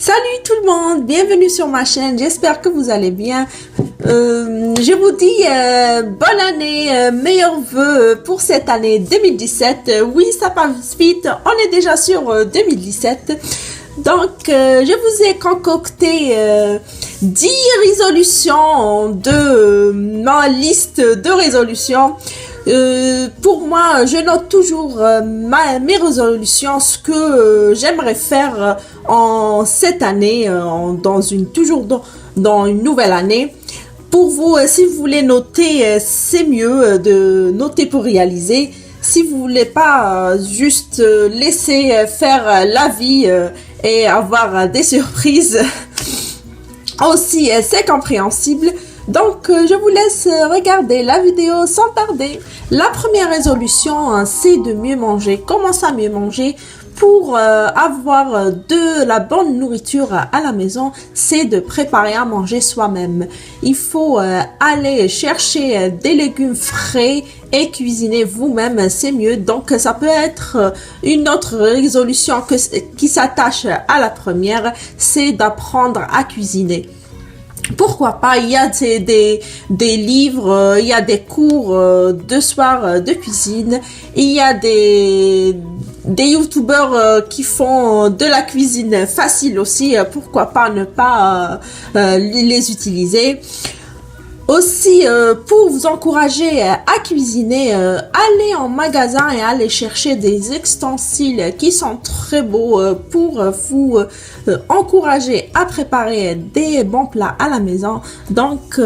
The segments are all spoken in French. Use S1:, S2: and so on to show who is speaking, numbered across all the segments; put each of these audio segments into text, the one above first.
S1: Salut tout le monde, bienvenue sur ma chaîne, j'espère que vous allez bien. Je vous dis bonne année, meilleurs vœux pour cette année 2017. Oui, ça passe vite, on est déjà sur 2017. Donc, je vous ai concocté 10 résolutions de ma liste de résolutions. Pour moi, je note toujours mes résolutions, ce que j'aimerais faire en cette année, dans une nouvelle année. Pour vous, si vous voulez noter, c'est mieux de noter pour réaliser. Si vous voulez pas juste laisser faire la vie et avoir des surprises, aussi c'est compréhensible. Donc, je vous laisse regarder la vidéo sans tarder. La première résolution, c'est de mieux manger. Comment ça, mieux manger? Pour avoir de la bonne nourriture à la maison, c'est de préparer à manger soi-même. Il faut aller chercher des légumes frais et cuisiner vous-même, c'est mieux. Donc, ça peut être une autre résolution qui s'attache à la première, c'est d'apprendre à cuisiner. Pourquoi pas, il y a des livres, il y a des cours de soir de cuisine, il y a des youtubeurs qui font de la cuisine facile aussi, pourquoi pas ne pas les utiliser. Aussi, pour vous encourager à cuisiner, allez en magasin et allez chercher des ustensiles qui sont très beaux pour vous encourager à préparer des bons plats à la maison. Donc,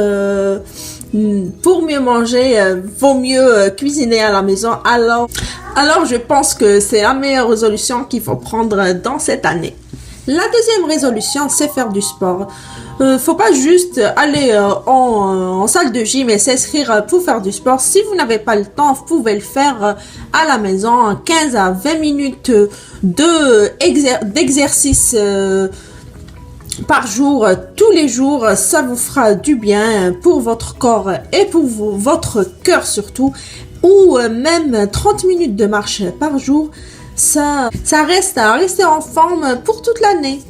S1: pour mieux manger, vaut mieux cuisiner à la maison. Alors, je pense que c'est la meilleure résolution qu'il faut prendre dans cette année. La deuxième résolution, c'est faire du sport. Faut pas juste aller en salle de gym et s'inscrire pour faire du sport. Si vous n'avez pas le temps, vous pouvez le faire à la maison, 15 à 20 minutes d'exercice par jour, tous les jours. Ça vous fera du bien pour votre corps et pour votre cœur surtout. Ou même 30 minutes de marche par jour. Ça reste à rester en forme pour toute l'année.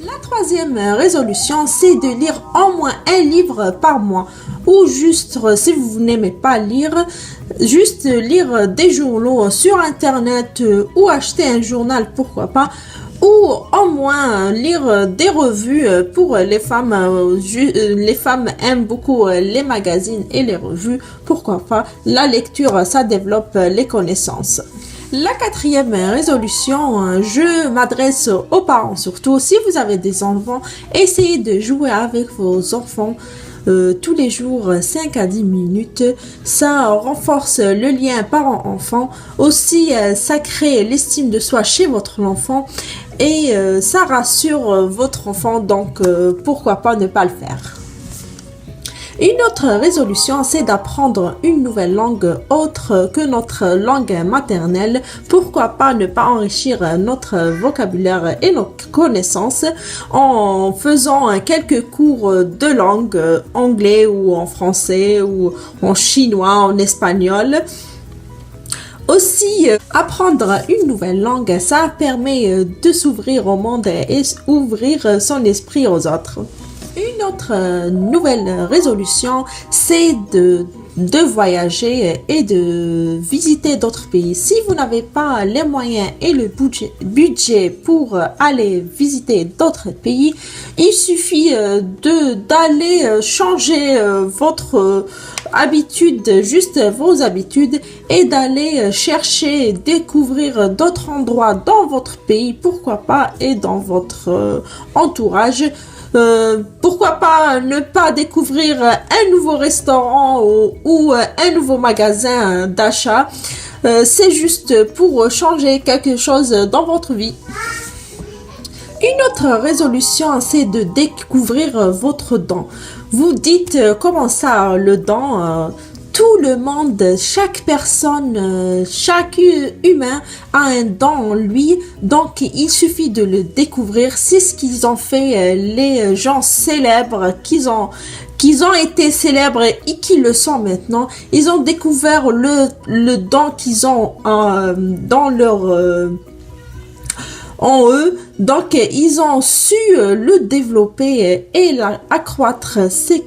S1: La troisième résolution, c'est de lire au moins un livre par mois. Ou juste, si vous n'aimez pas lire, juste lire des journaux sur Internet ou acheter un journal, pourquoi pas. Ou au moins lire des revues pour les femmes. Les femmes aiment beaucoup les magazines et les revues, pourquoi pas. La lecture, ça développe les connaissances. La quatrième résolution, je m'adresse aux parents surtout. Si vous avez des enfants, essayez de jouer avec vos enfants tous les jours 5 à 10 minutes. Ça renforce le lien parent-enfant. Aussi, ça crée l'estime de soi chez votre enfant et ça rassure votre enfant. Donc, pourquoi pas ne pas le faire? Une autre résolution, c'est d'apprendre une nouvelle langue autre que notre langue maternelle. Pourquoi pas ne pas enrichir notre vocabulaire et nos connaissances en faisant quelques cours de langue, anglais ou en français ou en chinois, en espagnol. Aussi, apprendre une nouvelle langue, ça permet de s'ouvrir au monde et ouvrir son esprit aux autres. Une autre nouvelle résolution, c'est de voyager et de visiter d'autres pays. Si vous n'avez pas les moyens et le budget pour aller visiter d'autres pays, il suffit d'aller changer votre habitude, juste vos habitudes, et d'aller chercher, découvrir d'autres endroits dans votre pays, pourquoi pas, et dans votre entourage. Pourquoi pas ne pas découvrir un nouveau restaurant ou un nouveau magasin d'achat. C'est juste pour changer quelque chose dans votre vie. Une autre résolution, c'est de découvrir votre don. Vous dites comment ça, le don? Tout le monde, chaque personne, chaque humain a un don en lui, donc il suffit de le découvrir. C'est ce qu'ils ont fait les gens célèbres qui ont été célèbres et qui le sont maintenant. Ils ont découvert le don qu'ils ont dans leur en eux. Donc, ils ont su le développer et accroître ses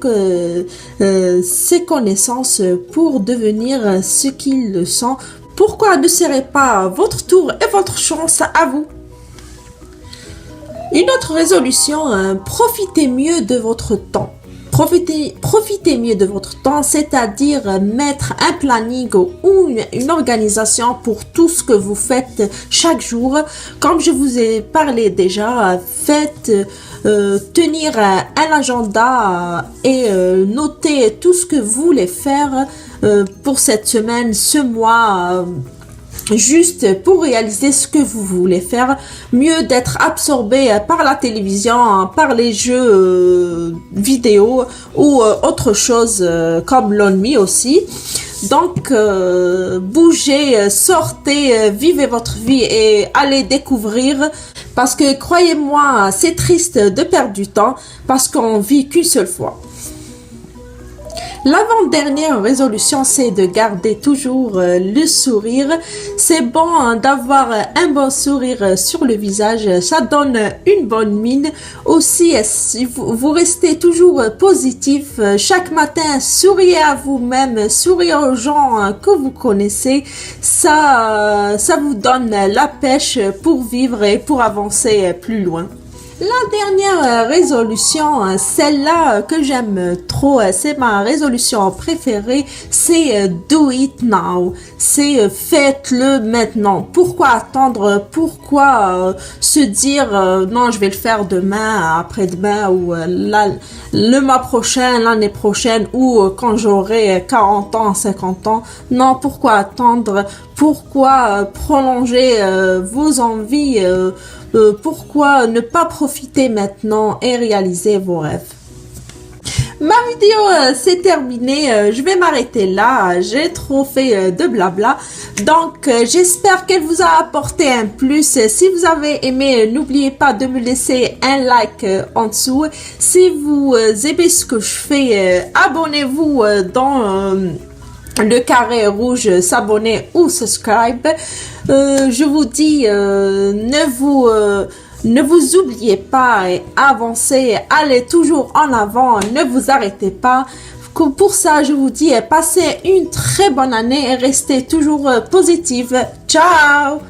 S1: connaissances pour devenir ce qu'ils sont. Pourquoi ne serait pas votre tour et votre chance à vous? Une autre résolution, profitez mieux de votre temps. Profitez mieux de votre temps, c'est-à-dire mettre un planning ou une organisation pour tout ce que vous faites chaque jour. Comme je vous ai parlé déjà, faites tenir un agenda et noter tout ce que vous voulez faire pour cette semaine, ce mois. Juste pour réaliser ce que vous voulez faire, mieux d'être absorbé par la télévision, par les jeux vidéo ou autre chose comme l'ennui aussi. Donc, bougez, sortez, vivez votre vie et allez découvrir. Parce que croyez-moi, c'est triste de perdre du temps parce qu'on vit qu'une seule fois. L'avant-dernière résolution, c'est de garder toujours le sourire. C'est bon d'avoir un bon sourire sur le visage. Ça donne une bonne mine. Aussi, si vous restez toujours positif, chaque matin, souriez à vous-même, souriez aux gens que vous connaissez. Ça vous donne la pêche pour vivre et pour avancer plus loin. La dernière résolution, celle-là que j'aime trop, c'est ma résolution préférée, c'est do it now. C'est faites-le maintenant. Pourquoi attendre? Pourquoi se dire non, je vais le faire demain, après-demain ou le mois prochain, l'année prochaine ou quand j'aurai 40 ans, 50 ans? Non, pourquoi attendre? Pourquoi prolonger vos envies? Pourquoi ne pas profiter maintenant et réaliser vos rêves? Ma vidéo c'est terminé, je vais m'arrêter là, j'ai trop fait de blabla. Donc j'espère qu'elle vous a apporté un plus. Si vous avez aimé, n'oubliez pas de me laisser un like en dessous. Si vous aimez ce que je fais, abonnez-vous dans le carré rouge, s'abonner ou subscribe. Je vous dis, ne vous oubliez pas et avancez, allez toujours en avant, ne vous arrêtez pas. Pour ça, je vous dis, passez une très bonne année et restez toujours positive. Ciao!